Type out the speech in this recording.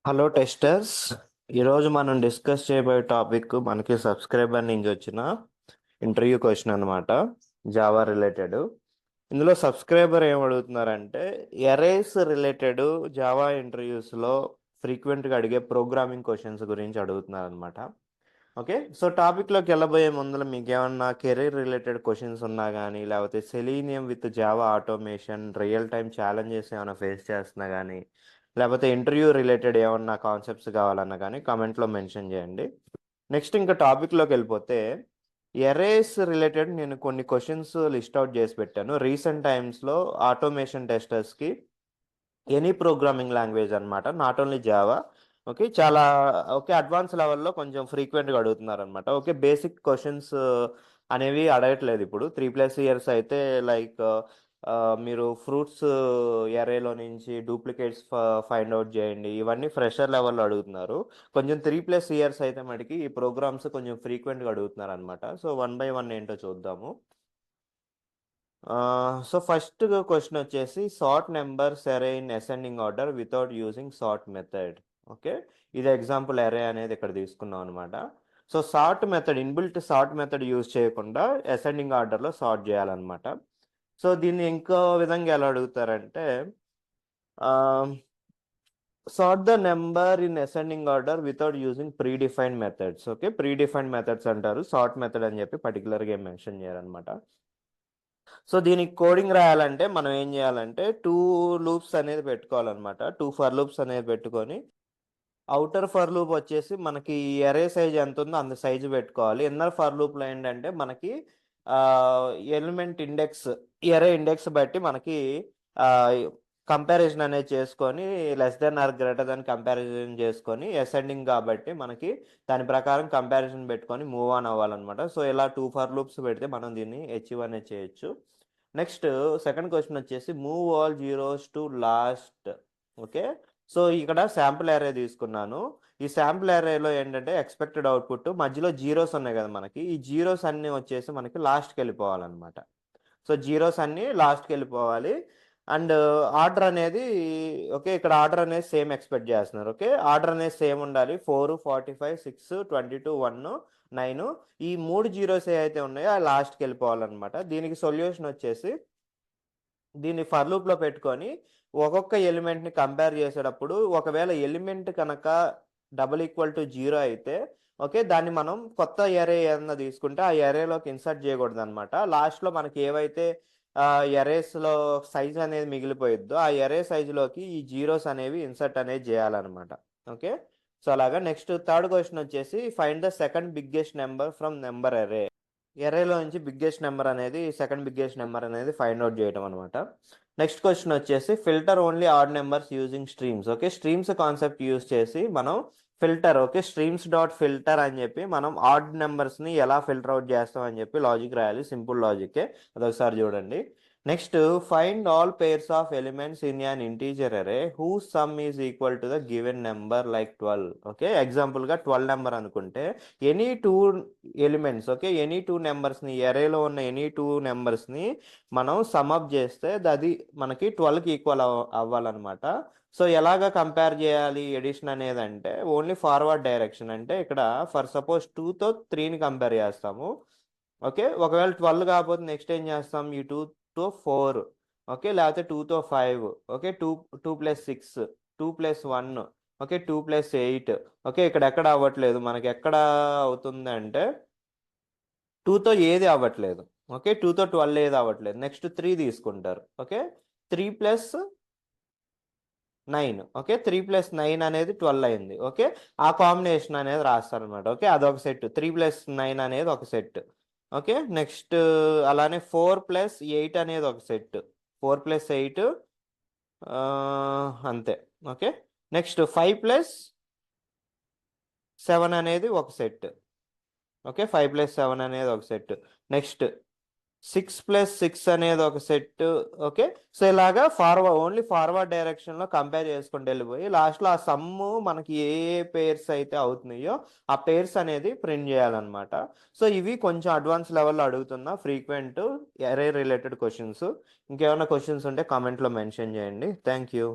Hello testers. ఈరోజు మనం discuss చేయబోయే టాపిక్ మనకి సబ్స్క్రైబర్ నుంచి వచ్చిన ఇంటర్వ్యూ క్వశ్చన్ అనమాట. Java related. ఇందులో సబ్స్క్రైబర్ ఏం అడుగుతున్నారంటే ఎరేస్ రిలేటెడ్ జావా ఇంటర్వ్యూస్లో ఫ్రీక్వెంట్గా అడిగే ప్రోగ్రామింగ్ క్వశ్చన్స్ గురించి అడుగుతున్నారు అనమాట. ఓకే, సో టాపిక్లోకి వెళ్ళబోయే ముందర మీకు ఏమన్నా కెరీర్ రిలేటెడ్ క్వశ్చన్స్ ఉన్నా కానీ, లేకపోతే selenium with Java automation real time challenges ఏమైనా ఫేస్ చేస్తున్నా కానీ, లేకపోతే ఇంటర్వ్యూ రిలేటెడ్ ఏమన్నా కాన్సెప్ట్స్ కావాలన్నా కానీ కామెంట్లో మెన్షన్ చేయండి. నెక్స్ట్ ఇంకా టాపిక్లోకి వెళ్ళిపోతే ఎరేస్ రిలేటెడ్ నేను కొన్ని క్వశ్చన్స్ లిస్ట్ అవుట్ చేసి పెట్టాను. రీసెంట్ టైమ్స్లో ఆటోమేషన్ టెస్టర్స్కి ఎనీ ప్రోగ్రామింగ్ లాంగ్వేజ్ అనమాట, నాట్ ఓన్లీ జావా. ఓకే, చాలా ఓకే అడ్వాన్స్ లెవెల్లో కొంచెం ఫ్రీక్వెంట్గా అడుగుతున్నారు అనమాట. ఓకే, బేసిక్ క్వశ్చన్స్ అనేవి అడగట్లేదు ఇప్పుడు. 3+ ఇయర్స్ అయితే లైక్ మీరు ఫ్రూట్స్ ఎరేలో నుంచి డూప్లికేట్స్ ఫైండ్ అవుట్ చేయండి, ఇవన్నీ ఫ్రెషర్ లెవెల్లో అడుగుతున్నారు. కొంచెం 3+ ఇయర్స్ అయితే మనకి ఈ ప్రోగ్రామ్స్ కొంచెం ఫ్రీక్వెంట్గా అడుగుతున్నారు అనమాట. సో వన్ బై వన్ ఏంటో చూద్దాము. సో ఫస్ట్ క్వశ్చన్ వచ్చేసి sort numbers array in ascending order without using sort method. Okay, ఇది ఎగ్జాంపుల్ అరే అనేది ఇక్కడ తీసుకున్నాం అనమాట. So sort method, inbuilt sort method use చేయకుండా అసెండింగ్ ఆర్డర్లో సార్ట్ చేయాలన్నమాట. సో దీన్ని ఇంకో విధంగా ఎలా అడుగుతారంటే sort the number in ascending order without using predefined methods. Okay, predefined methods అంటారు, సార్ట్ మెథడ్ అని చెప్పి పర్టికులర్గా ఏం మెన్షన్ చేయాలన్నమాట. సో దీనికి కోడింగ్ రాయాలంటే మనం ఏం చేయాలంటే 2 లూప్స్ అనేది పెట్టుకోవాలన్నమాట. 2 ఫర్ లూప్స్ అనేది పెట్టుకొని అవుటర్ ఫర్ లూప్ వచ్చేసి మనకి ఎరే సైజ్ ఎంత ఉందో అంత సైజు పెట్టుకోవాలి. ఇన్నర్ ఫర్ లూప్లో ఏంటంటే మనకి ఎలిమెంట్ ఇండెక్స్, ఎరే ఇండెక్స్ బట్టి మనకి కంపారిజన్ అనేది చేసుకొని less than or greater than comparison చేసుకొని అసెండింగ్ కాబట్టి మనకి దాని ప్రకారం కంపారిజన్ పెట్టుకొని మూవ్ ఆన్ అవ్వాలన్నమాట. సో ఇలా 2 ఫర్ లూప్స్ పెడితే మనం దీన్ని అచీవ్ అనేది చేయొచ్చు. నెక్స్ట్ సెకండ్ క్వశ్చన్ వచ్చేసి move all zeros to last. Okay, so ఇక్కడ శాంపుల్ అరే తీసుకున్నాను. ఈ శాంపుల్ అరేలో ఏంటంటే ఎక్స్పెక్టెడ్ అవుట్పుట్ మధ్యలో జీరోస్ ఉన్నాయి కదా మనకి, ఈ జీరోస్ అన్ని వచ్చేసి మనకి లాస్ట్కి వెళ్ళిపోవాలన్నమాట. సో జీరోస్ అన్ని లాస్ట్కి వెళ్ళిపోవాలి. అండ్ ఆర్డర్ అనేది ఓకే, ఇక్కడ ఆర్డర్ అనేది సేమ్ ఎక్స్పెక్ట్ చేస్తున్నారు. ఓకే, ఆర్డర్ అనేది సేమ్ ఉండాలి. 4, 45, 6, 22, 1, 9 ఈ 3 జీరోస్ ఏవైతే ఉన్నాయో ఆ లాస్ట్కి వెళ్ళిపోవాలన్నమాట. దీనికి సొల్యూషన్ వచ్చేసి దీన్ని ఫర్ లూప్లో పెట్టుకొని ఒక్కొక్క ఎలిమెంట్ని కంపేర్ చేసేటప్పుడు ఒకవేళ ఎలిమెంట్ కనుక =0 అయితే ఓకే, దాన్ని మనం కొత్త ఎరే ఏదన్నా తీసుకుంటే ఆ ఎరేలోకి ఇన్సర్ట్ చేయకూడదు అనమాట. లాస్ట్లో మనకి ఏవైతే ఎరేస్లో సైజ్ అనేది మిగిలిపోయిద్దో ఆ ఎరే సైజులోకి ఈ జీరోస్ అనేవి ఇన్సర్ట్ అనేది చేయాలన్నమాట. ఓకే, సో అలాగా. నెక్స్ట్ థర్డ్ క్వశ్చన్ వచ్చేసి find the second biggest number from number array. ఎరేలో నుంచి బిగ్గెస్ట్ నెంబర్ అనేది, సెకండ్ బిగ్గెస్ట్ నెంబర్ అనేది ఫైండ్ అవుట్ చేయడం అనమాట. నెక్స్ట్ క్వశ్చన్ వచ్చేసి filter only odd numbers using streams. Okay, streams concept use చేసి మనం filter, okay streams dot filter అని చెప్పి మనం ఆడ్ నెంబర్స్ని ఎలా ఫిల్టర్ అవుట్ చేస్తాం అని చెప్పి లాజిక్ రాయాలి. సింపుల్ లాజికే, అదొకసారి చూడండి. Next find all pairs of elements in an integer array who sum is equal to the given number like 12. Okay, ఎగ్జాంపుల్గా 12 నెంబర్ అనుకుంటే ఎనీ 2 ఎలిమెంట్స్, ఓకే ఎనీ 2 నెంబర్స్ని, ఎరేలో ఉన్న ఎనీ 2 నెంబర్స్ని మనం సమ్అప్ చేస్తే అది మనకి 12కి ఈక్వల్ అవ్వాలన్నమాట. సో ఎలాగ కంపేర్ చేయాలి ఎడిషన్ అనేది అంటే ఓన్లీ ఫార్వర్డ్ డైరెక్షన్. అంటే ఇక్కడ ఫర్ సపోజ్ 2తో 3ని కంపేర్ చేస్తాము. ఓకే, ఒకవేళ 12 కాకపోతే నెక్స్ట్ ఏం చేస్తాం, ఈ 2తో 4, ఓకే లేకపోతే 2తో 5, ఓకే 2 + 6, 2 + 1, ఓకే 2 + 8. ఓకే, ఇక్కడ ఎక్కడ అవ్వట్లేదు మనకి, ఎక్కడ అవుతుంది అంటే 2తో ఏది అవ్వట్లేదు. ఓకే, 2తో 12 ఏది అవ్వట్లేదు. నెక్స్ట్ 3 తీసుకుంటారు. ఓకే, 3+9. ఓకే, 3+9 అనేది 12 అయింది. ఓకే, ఆ కాంబినేషన్ అనేది రాస్తారనమాట. ఓకే, అదొక సెట్. 3+9 అనేది ఒక సెట్. ఓకే, నెక్స్ట్ అలానే 4+8 అనేది ఒక సెట్. 4+8 అంతే. ఓకే, నెక్స్ట్ 5+7 అనేది ఒక సెట్. ఓకే, 5+7 అనేది ఒక సెట్. నెక్స్ట్ 6+6 అనేది ఒక సెట్. ఓకే, సో ఇలాగా ఓన్లీ ఫార్వర్డ్ డైరెక్షన్లో కంపేర్ చేసుకుంటూ వెళ్ళిపోయి లాస్ట్లో ఆ సమ్ము మనకి ఏ ఏ పేర్స్ అయితే అవుతున్నాయో ఆ పేర్స్ అనేది ప్రింట్ చేయాలన్నమాట. సో ఇవి కొంచెం అడ్వాన్స్ లెవెల్లో అడుగుతున్న ఫ్రీక్వెంట్ ఎరే రిలేటెడ్ క్వశ్చన్స్. ఇంకేమైనా క్వశ్చన్స్ ఉంటే కామెంట్లో మెన్షన్ చేయండి. Thank you.